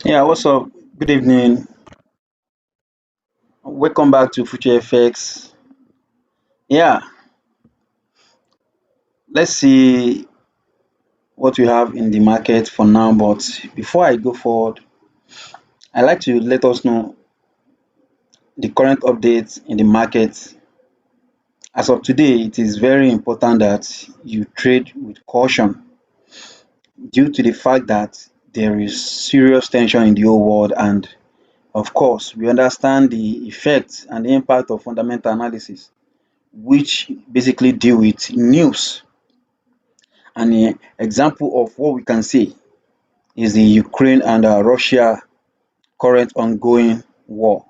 Yeah, what's up? Good evening. Welcome back to Future FX. Yeah, let's see what we have in the market for now. But before I go forward, I'd like to let us know the current updates in the market. As of today, it is very important that you trade with caution due to the fact that there is serious tension in the whole world. And of course, we understand the effects and the impact of fundamental analysis, which basically deal with news. An example of what we can see is the Ukraine and Russia current ongoing war,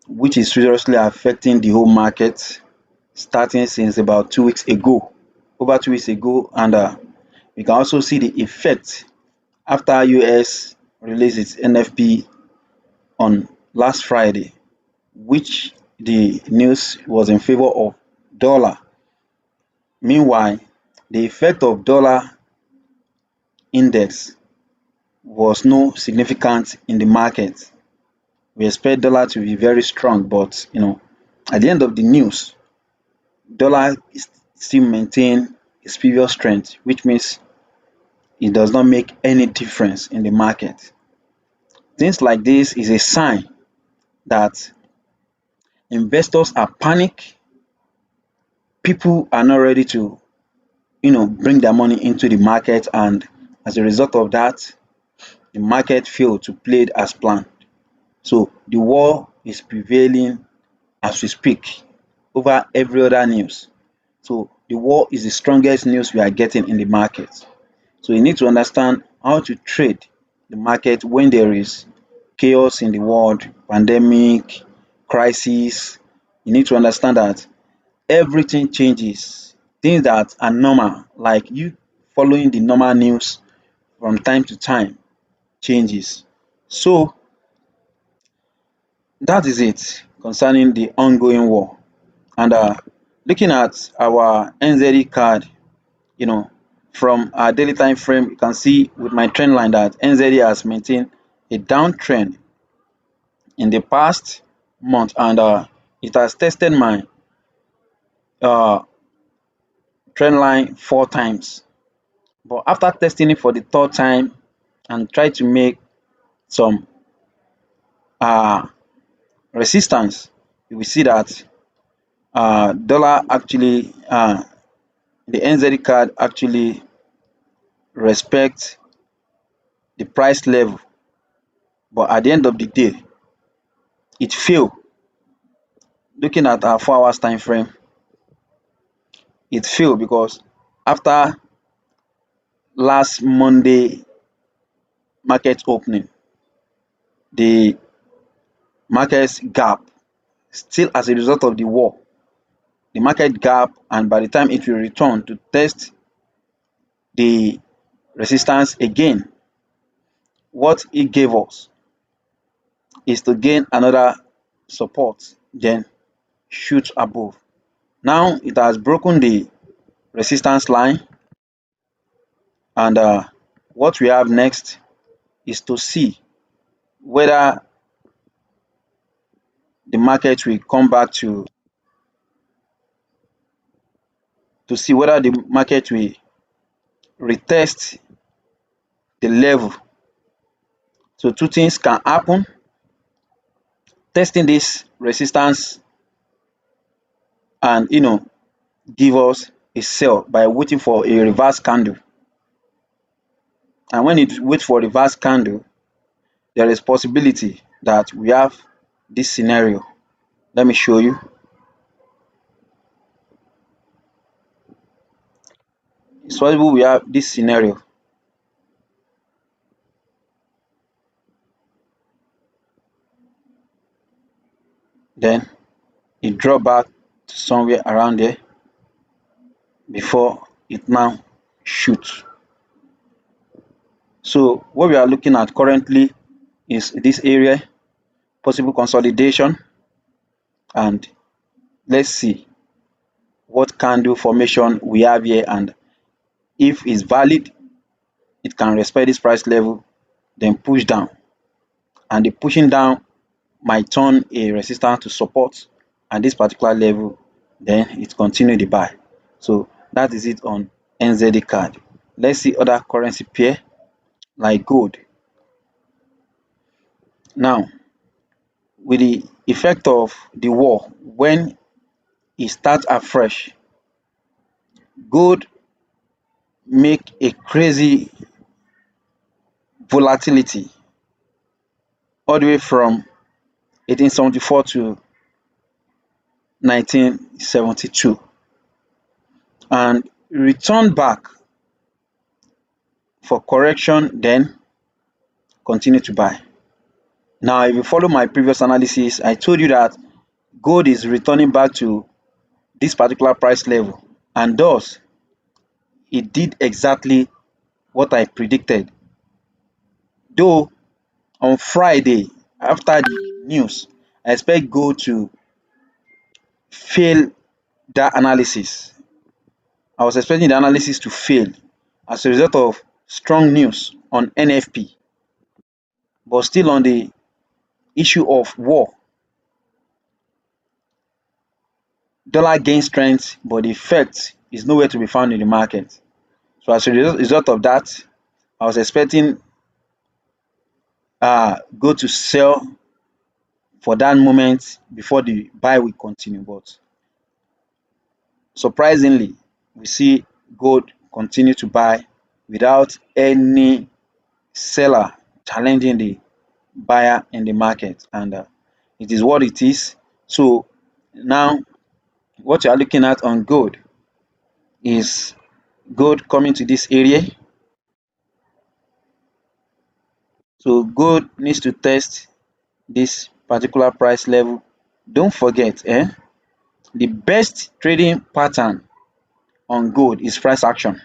which is seriously affecting the whole market starting since about 2 weeks ago, over 2 weeks ago. And we can also see the effect after US released its NFP on last Friday, which the news was in favor of dollar. Meanwhile, the effect of dollar index was no significant in the market. We expect dollar to be very strong, but at the end of the news, dollar is still maintain its previous strength, which means it does not make any difference in the market. Things like this is a sign that investors are panic. People are not ready to, bring their money into the market, and as a result of that, the market failed to play it as planned. So the war is prevailing as we speak over every other news. So the war is the strongest news we are getting in the market. So you need to understand how to trade the market when there is chaos in the world, pandemic, crisis. You need to understand that everything changes. Things that are normal, like you following the normal news from time to time, changes. So that is it concerning the ongoing war. And looking at our NZE card, you know, from our daily time frame, you can see with my trend line that NZE has maintained a downtrend in the past month, and it has tested my uh, trend line 4 times. But after testing it for the third time and try to make some uh, resistance, you will see that dollar actually, the NZE card actually respect the price level, but at the end of the day, it failed. Looking at our 4 hours time frame, it failed because after last Monday market opening, the market's gap, still as a result of the war, the market gap, and by the time it will return to test the resistance again, what it gave us is to gain another support, then shoot above. Now it has broken the resistance line, and what we have next is to see whether the market will come back to see whether the market will retest the level. So two things can happen: testing this resistance and give us a sell by waiting for a reverse candle. And when it waits for reverse candle, there is possibility that we have this scenario. Let me show you. It's possible we have this scenario. Then it drop back to somewhere around there before it now shoot. So what we are looking at currently is this area, possible consolidation, and let's see what candle formation we have here, and if it's valid, it can respect this price level, then push down. and the pushing down might turn a resistance to support at this particular level, then it continue the buy. So that is it on NZD card. Let's see other currency pair like gold. Now, with the effect of the war, when it starts afresh, gold make a crazy volatility all the way from 1874 to 1972 and return back for correction, then continue to buy. Now, if you follow my previous analysis, I told you that gold is returning back to this particular price level, and thus it did exactly what I predicted. Though on Friday, after the news, I expect gold to fail that analysis. I was expecting the analysis to fail as a result of strong news on NFP, but still on the issue of war, dollar gains strength, but the effect is nowhere to be found in the market. So as a result of that, I was expecting gold to sell for that moment before the buy will continue. But surprisingly, we see gold continue to buy without any seller challenging the buyer in the market, and it is what it is. So now what you are looking at on gold is gold coming to this area. So gold needs to test this particular price level. Don't forget, the best trading pattern on gold is price action.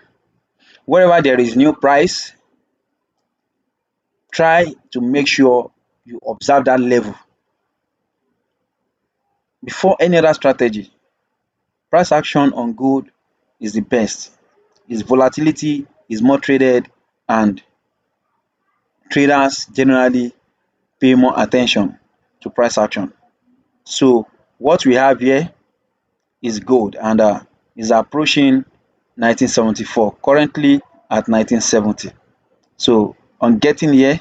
Wherever there is new price, try to make sure you observe that level before any other strategy. Price action on gold is the best. Its volatility is more traded, and traders generally pay more attention to price action. So what we have here is gold, and is approaching 1974, currently at 1970. So on getting here,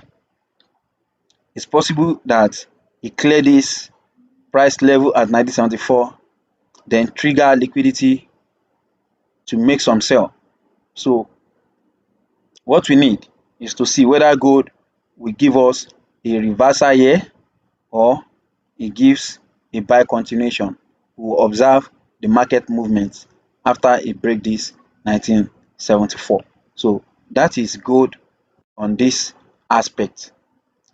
it's possible that it clear this price level at 1974, then trigger liquidity to make some sell. So what we need is to see whether gold will give us a reversal here or it gives a buy continuation. We will observe the market movement after it break this 1974. So that is gold on this aspect.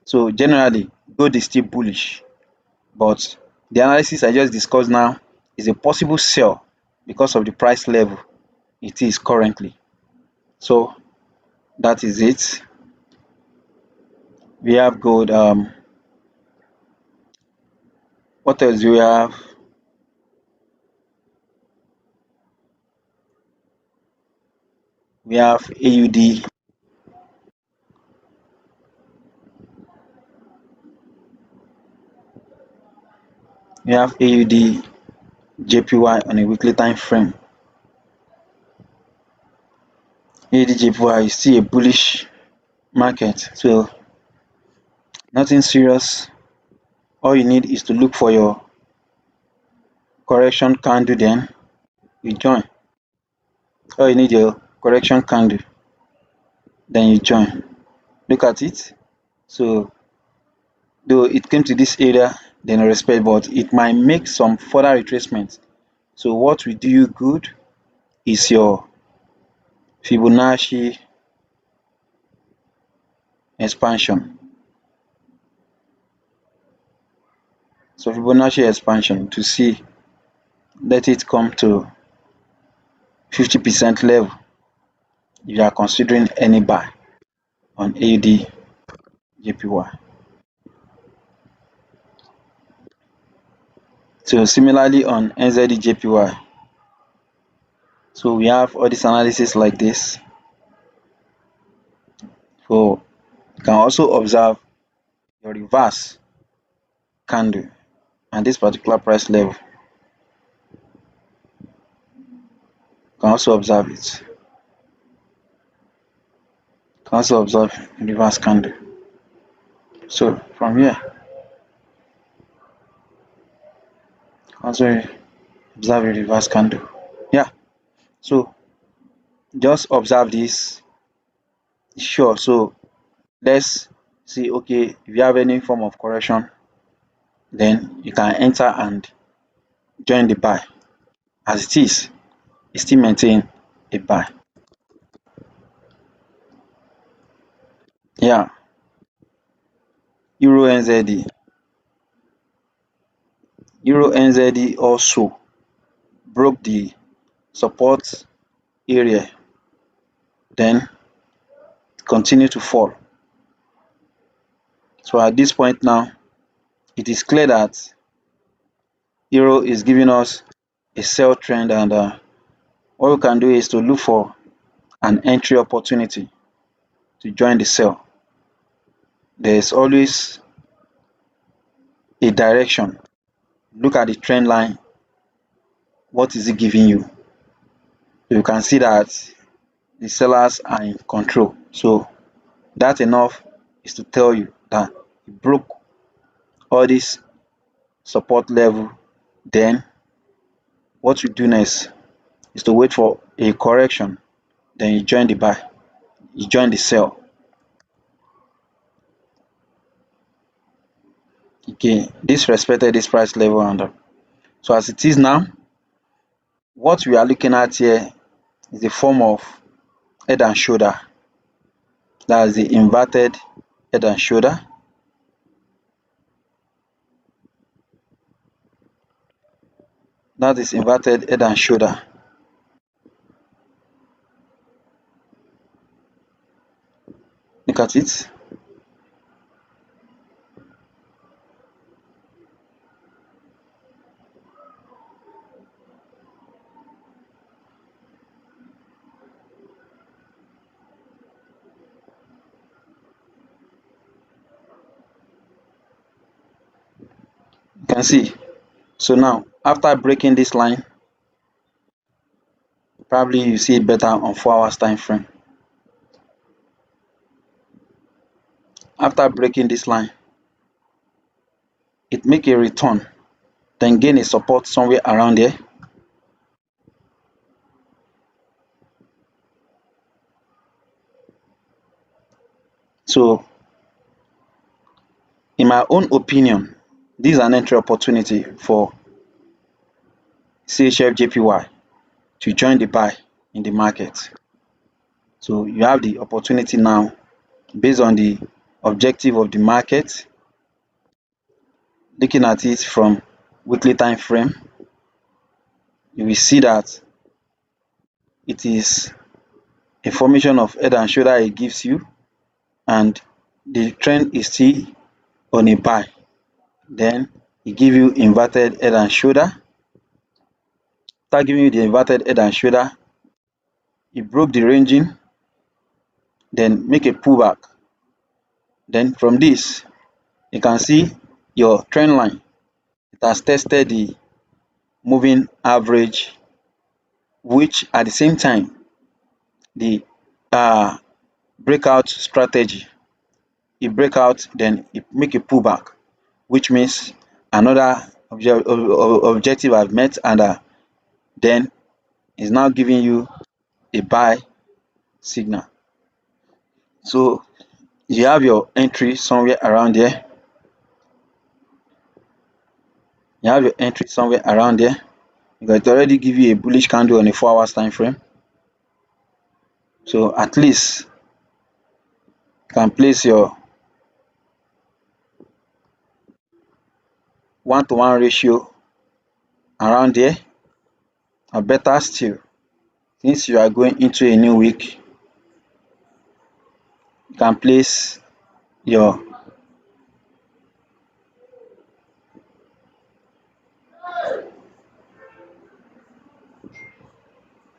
So generally, gold is still bullish, but the analysis I just discussed now is a possible sell because of the price level it is currently. So that is it. We have gold. What else do we have? We have AUD. We have AUD JPY on a weekly time frame. AUD JPY is still a bullish market, so nothing serious. All you need is to look for your correction candle, then you join. All you need your correction candle, then you join. Look at it. So though it came to this area, then respect, but it might make some further retracement. So what will do you good is your Fibonacci expansion. So Fibonacci expansion to see, let it come to 50% level if you are considering any buy on AUD JPY. So similarly on NZD JPY. So we have all this analysis like this. So you can also observe your reverse candle and this particular price level. You can also observe it. You can also observe reverse candle. So from here, you can also observe a reverse candle. Yeah. So just observe this. Sure. So let's see. Okay, if you have any form of correction, then you can enter and join the buy. As it is, it still maintain a buy. Yeah. Euro NZD. Euro NZD also broke the support area, then continue to fall. So at this point now, it is clear that Euro is giving us a sell trend, and what we can do is to look for an entry opportunity to join the sell. There is always a direction. Look at the trend line. What is it giving you? You can see that the sellers are in control. So that enough is to tell you that it broke all this support level. Then what you do next is to wait for a correction. Then you join the buy. You join the sell. Okay, this respected this price level, and so as it is now, what we are looking at here is the form of head and shoulder. That is the inverted head and shoulder. That is inverted head and shoulder. Look at it. You can see. So now, after breaking this line, probably you see it better on 4 hours time frame. After breaking this line, it make a return, then gain a support somewhere around there. So in my own opinion, this is an entry opportunity for CHF JPY to join the buy in the market. So you have the opportunity now based on the objective of the market, looking at it from weekly time frame, you will see that it is a formation of head and shoulder it gives you, and the trend is still on a buy. Then it give you inverted head and shoulder. After giving you the inverted head and shoulder, it broke the ranging, then make a pullback. Then from this, you can see your trend line. It has tested the moving average, which at the same time, the breakout strategy, it break out, then it make a pullback, which means another objective I've met, and then is now giving you a buy signal. So you have your entry somewhere around there. You have your entry somewhere around there because it already give you a bullish candle on a 4 hours time frame. So at least you can place your 1-to-1 ratio around there, or better still, since you are going into a new week, you can place your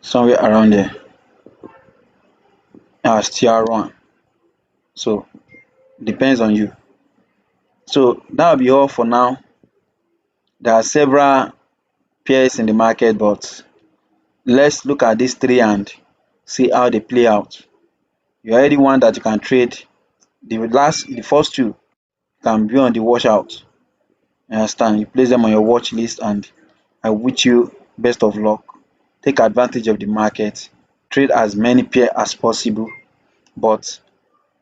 somewhere around there as TR1. So depends on you. So that will be all for now. There are several pairs in the market, but let's look at these three and see how they play out. You already want that you can trade. The first two can be on the watch out. You understand? You place them on your watch list, and I wish you best of luck. Take advantage of the market. Trade as many pair as possible, but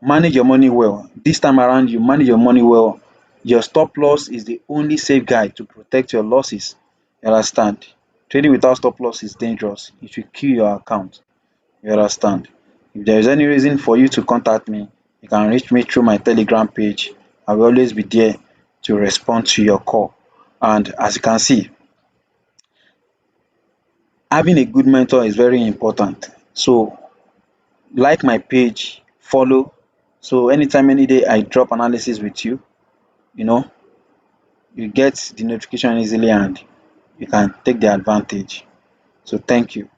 manage your money well. This time around, you manage your money well. Your stop loss is the only safe guide to protect your losses. You understand? Trading without stop loss is dangerous. It will kill your account. You understand? If there is any reason for you to contact me, you can reach me through my Telegram page. I will always be there to respond to your call. And as you can see, having a good mentor is very important. So, like my page, follow. So, anytime, any day I drop analysis with you, you know, you get the notification easily and you can take the advantage. So, thank you.